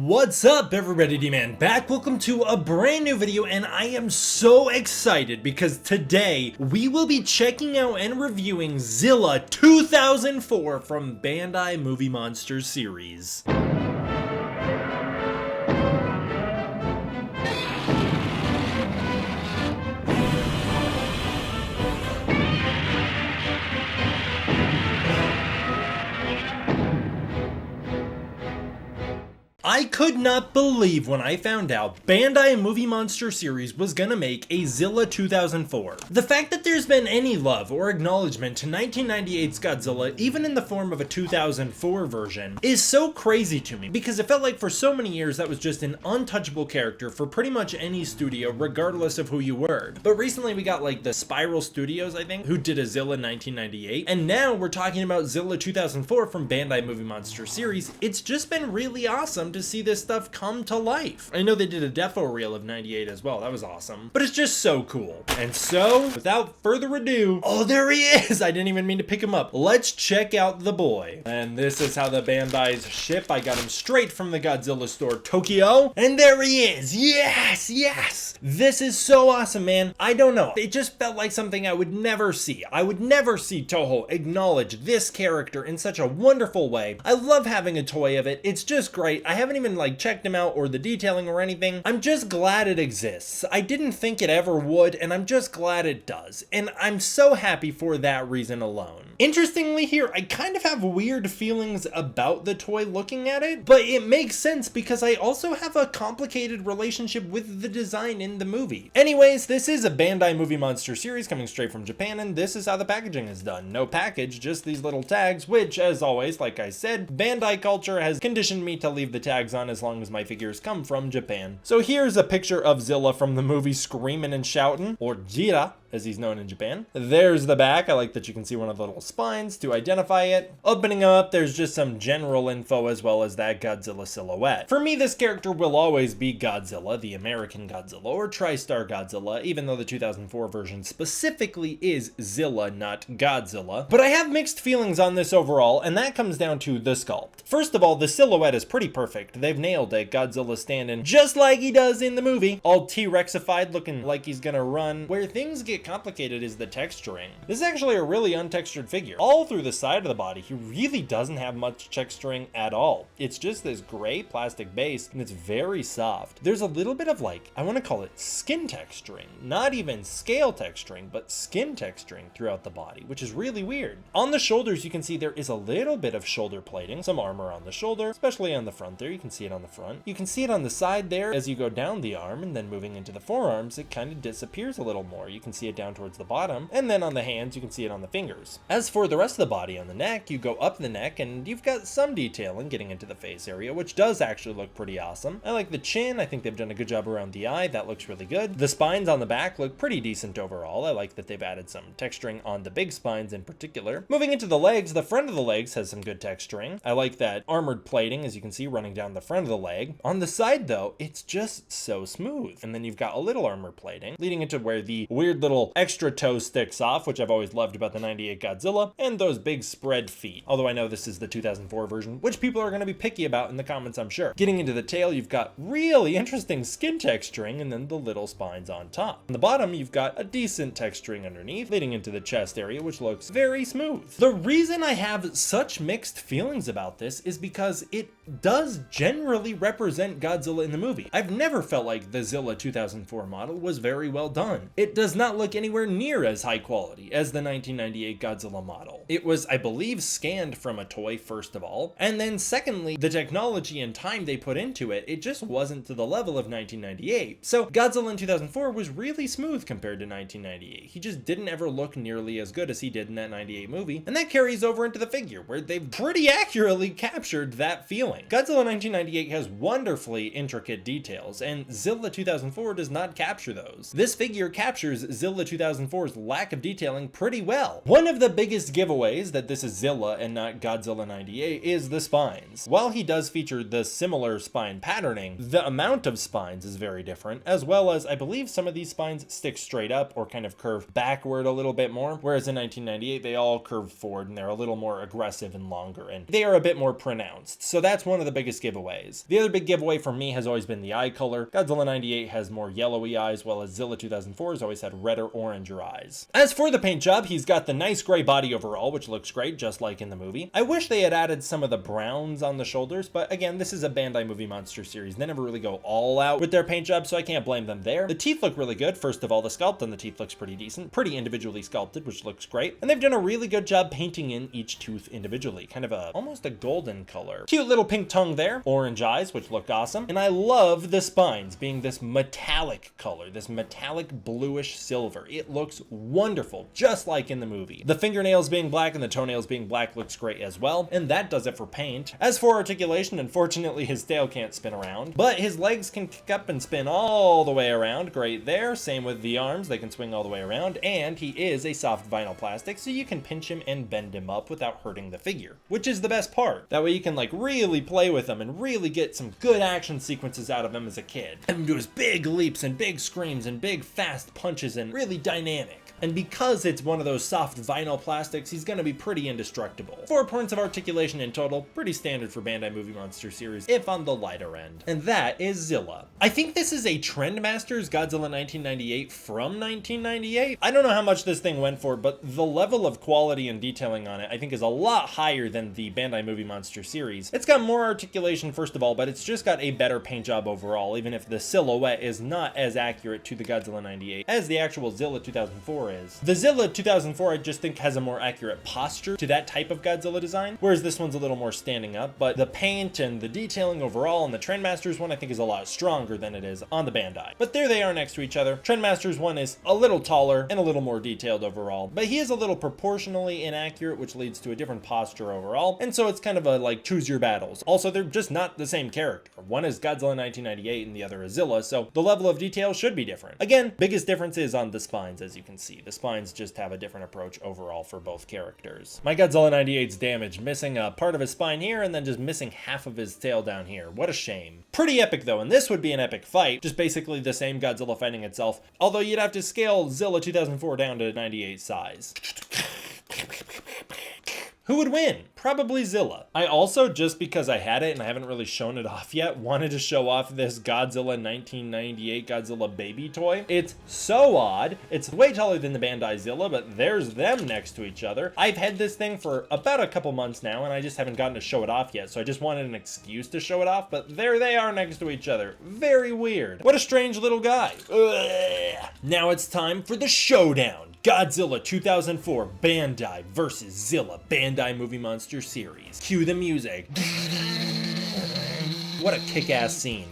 What's up everybody, D-Man back. Welcome to a brand new video, and I am so excited because today we will be checking out and reviewing Zilla 2004 from Bandai Movie Monster Series. I could not believe when I found out Bandai Movie Monster Series was gonna make a Zilla 2004. The fact that there's been any love or acknowledgement to 1998's Godzilla, even in the form of a 2004 version, is so crazy to me because it felt like for so many years that was just an untouchable character for pretty much any studio, regardless of who you were. But recently we got like the Spiral Studios, I think, who did a Zilla 1998, and now we're talking about Zilla 2004 from Bandai Movie Monster Series. It's just been really awesome to see this stuff come to life. I know they did a defo reel of 98 as well, that was awesome, but it's just so cool. And so, without further ado, oh, there he is! I didn't even mean to pick him up. Let's check out the boy. And this is how the Bandai's ship. I got him straight from the Godzilla store, Tokyo. And there he is! Yes! Yes! This is so awesome, man. I don't know. It just felt like something I would never see. I would never see Toho acknowledge this character in such a wonderful way. I love having a toy of it. It's just great. I haven't even like checked him out or the detailing or anything. I'm just glad it exists. I didn't think it ever would, and I'm just glad it does. And I'm so happy for that reason alone. Interestingly here, I kind of have weird feelings about the toy looking at it, but it makes sense because I also have a complicated relationship with the design in the movie. Anyways, this is a Bandai Movie Monster Series coming straight from Japan, and this is how the packaging is done. No package, just these little tags, which, as always, like I said, Bandai culture has conditioned me to leave the tags on as long as my figures come from Japan. So here's a picture of Zilla from the movie screaming and shouting, or Gojira, as he's known in Japan. There's the back. I like that you can see one of the little spines to identify it. Opening up, there's just some general info as well as that Godzilla silhouette. For me, this character will always be Godzilla, the American Godzilla, or TriStar Godzilla, even though the 2004 version specifically is Zilla, not Godzilla. But I have mixed feelings on this overall, and that comes down to the sculpt. First of all, the silhouette is pretty perfect. They've nailed it. Godzilla standing just like he does in the movie, all T-Rexified, looking like he's gonna run. Where things get complicated is the texturing. This is actually a really untextured figure. All through the side of the body, he really doesn't have much texturing at all. It's just this gray plastic base, and it's very soft. There's a little bit of like, I want to call it skin texturing. Not even scale texturing, but skin texturing throughout the body, which is really weird. On the shoulders, you can see there is a little bit of shoulder plating, some armor on the shoulder, especially on the front there. You can see it on the front. You can see it on the side there as you go down the arm, and then moving into the forearms, it kind of disappears a little more. You can see it down towards the bottom, and then on the hands you can see it on the fingers. As for the rest of the body, on the neck, you go up the neck and you've got some detailing getting into the face area, which does actually look pretty awesome. I like the chin. I think they've done a good job around the eye. That looks really good. The spines on the back look pretty decent overall. I like that they've added some texturing on the big spines in particular. Moving into the legs, the front of the legs has some good texturing. I like that armored plating, as you can see, running down the front of the leg. On the side though, it's just so smooth. And then you've got a little armor plating leading into where the weird little extra toe sticks off, which I've always loved about the 98 Godzilla, and those big spread feet. Although I know this is the 2004 version, which people are going to be picky about in the comments, I'm sure. Getting into the tail, you've got really interesting skin texturing, and then the little spines on top. On the bottom, you've got a decent texturing underneath, leading into the chest area, which looks very smooth. The reason I have such mixed feelings about this is because it does generally represent Godzilla in the movie. I've never felt like the Zilla 2004 model was very well done. It does not look anywhere near as high quality as the 1998 Godzilla model. It was, I believe, scanned from a toy first of all, and then secondly, the technology and time they put into it, it just wasn't to the level of 1998. So Godzilla in 2004 was really smooth compared to 1998. He just didn't ever look nearly as good as he did in that 98 movie, and that carries over into the figure, where they've pretty accurately captured that feeling. Godzilla 1998 has wonderfully intricate details, and Zilla 2004 does not capture those. This figure captures Zilla Zilla 2004's lack of detailing pretty well. One of the biggest giveaways that this is Zilla and not Godzilla 98 is the spines. While he does feature the similar spine patterning, the amount of spines is very different, as well as I believe some of these spines stick straight up or kind of curve backward a little bit more, whereas in 1998 they all curve forward and they're a little more aggressive and longer, and they are a bit more pronounced. So that's one of the biggest giveaways. The other big giveaway for me has always been the eye color. Godzilla 98 has more yellowy eyes, while as Zilla 2004 has always had redder, oranger eyes. As for the paint job, he's got the nice gray body overall, which looks great, just like in the movie. I wish they had added some of the browns on the shoulders, but again, this is a Bandai Movie Monster Series. They never really go all out with their paint job, so I can't blame them there. The teeth look really good. First of all, the sculpt on the teeth looks pretty decent, pretty individually sculpted, which looks great. And they've done a really good job painting in each tooth individually, kind of almost a golden color. Cute little pink tongue there, orange eyes, which look awesome. And I love the spines being this metallic color, this metallic bluish silver. It looks wonderful, just like in the movie. The fingernails being black and the toenails being black looks great as well, and that does it for paint. As for articulation, unfortunately his tail can't spin around, but his legs can kick up and spin all the way around. Great there. Same with the arms, they can swing all the way around, and he is a soft vinyl plastic, so you can pinch him and bend him up without hurting the figure, which is the best part. That way you can like really play with him and really get some good action sequences out of him as a kid. Have him do his big leaps and big screams and big fast punches and really dynamic. And because it's one of those soft vinyl plastics, he's gonna be pretty indestructible. 4 points of articulation in total, pretty standard for Bandai Movie Monster Series, if on the lighter end. And that is Zilla. I think this is a Trendmasters Godzilla 1998 from 1998. I don't know how much this thing went for, but the level of quality and detailing on it I think is a lot higher than the Bandai Movie Monster Series. It's got more articulation first of all, but it's just got a better paint job overall, even if the silhouette is not as accurate to the Godzilla 98 as the actual Zilla 2004 is. The Zilla 2004 I just think has a more accurate posture to that type of Godzilla design, whereas this one's a little more standing up, but the paint and the detailing overall on the Trendmasters one I think is a lot stronger than it is on the Bandai. But there they are next to each other. Trendmasters one is a little taller and a little more detailed overall, but he is a little proportionally inaccurate, which leads to a different posture overall, and so it's kind of a like choose your battles. Also, they're just not the same character. One is Godzilla 1998 and the other is Zilla, so the level of detail should be different. Again, biggest difference is on the spines, as you can see. The spines just have a different approach overall for both characters. My Godzilla 98's damaged, missing a part of his spine here and then just missing half of his tail down here. What a shame. Pretty epic though, and this would be an epic fight, just basically the same Godzilla fighting itself, although you'd have to scale Zilla 2004 down to 98 size. Who would win? Probably Zilla. I also, just because I had it and I haven't really shown it off yet, wanted to show off this Godzilla 1998 Godzilla baby toy. It's so odd. It's way taller than the Bandai Zilla, but there's them next to each other. I've had this thing for about a couple months now and I just haven't gotten to show it off yet, so I just wanted an excuse to show it off, but there they are next to each other. Very weird. What a strange little guy. Ugh. Now it's time for the showdown. Godzilla 2004 Bandai versus Zilla Bandai Movie Monster Series. Cue the music. What a kick-ass scene.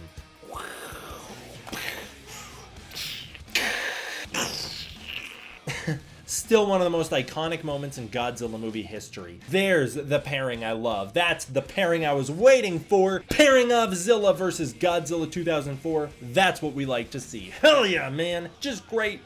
Still one of the most iconic moments in Godzilla movie history. There's the pairing I love. That's the pairing I was waiting for. Pairing of Zilla versus Godzilla 2004. That's what we like to see. Hell yeah, man. Just great.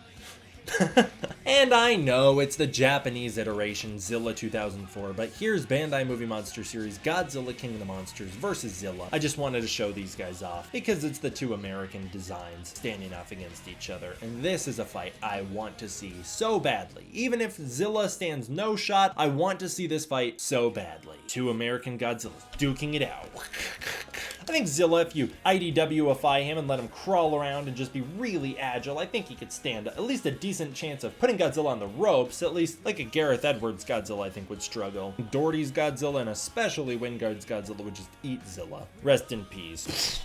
And I know it's the Japanese iteration Zilla 2004, but here's Bandai Movie Monster Series Godzilla King of the Monsters versus Zilla. I just wanted to show these guys off because it's the two American designs standing off against each other, and this is a fight I want to see so badly. Even if Zilla stands no shot, I want to see this fight so badly. Two American Godzillas duking it out. I think Zilla, if you IDW-ify him and let him crawl around and just be really agile, I think he could stand at least a decent chance of putting Godzilla on the ropes. At least like a Gareth Edwards Godzilla I think would struggle. Doherty's Godzilla and especially Wingard's Godzilla would just eat Zilla. Rest in peace.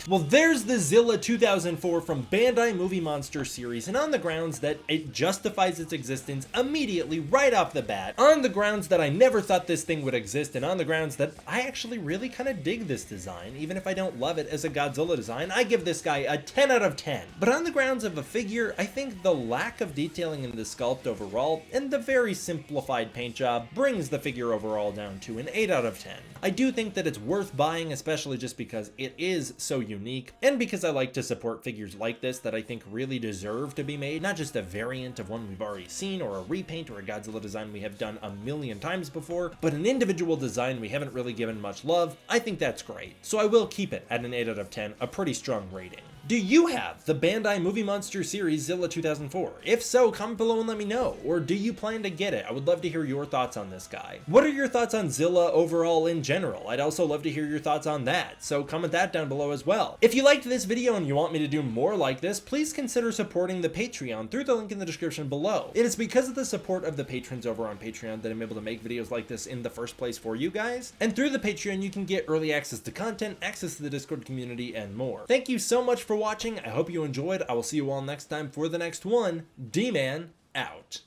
Well, there's the Zilla 2004 from Bandai Movie Monster Series, and on the grounds that it justifies its existence immediately right off the bat, on the grounds that I never thought this thing would exist, and on the grounds that I actually really kind of dig this design, even if I don't love it as a Godzilla design, I give this guy a 10 out of 10. But on the grounds of a figure, I think the lack of detailing in the sculpt overall, and the very simplified paint job, brings the figure overall down to an 8 out of 10. I do think that it's worth buying, especially just because it is so unique. unique, and because I like to support figures like this that I think really deserve to be made, not just a variant of one we've already seen, or a repaint or a Godzilla design we have done a million times before, but an individual design we haven't really given much love. I think that's great. So I will keep it at an 8 out of 10, a pretty strong rating. Do you have the Bandai Movie Monster Series Zilla 2004? If so, comment below and let me know. Or do you plan to get it? I would love to hear your thoughts on this guy. What are your thoughts on Zilla overall in general? I'd also love to hear your thoughts on that, so comment that down below as well. If you liked this video and you want me to do more like this, please consider supporting the Patreon through the link in the description below. It is because of the support of the patrons over on Patreon that I'm able to make videos like this in the first place for you guys. And through the Patreon, you can get early access to content, access to the Discord community, and more. Thank you so much for watching. I hope you enjoyed. I will see you all next time for the next one. D-Man out.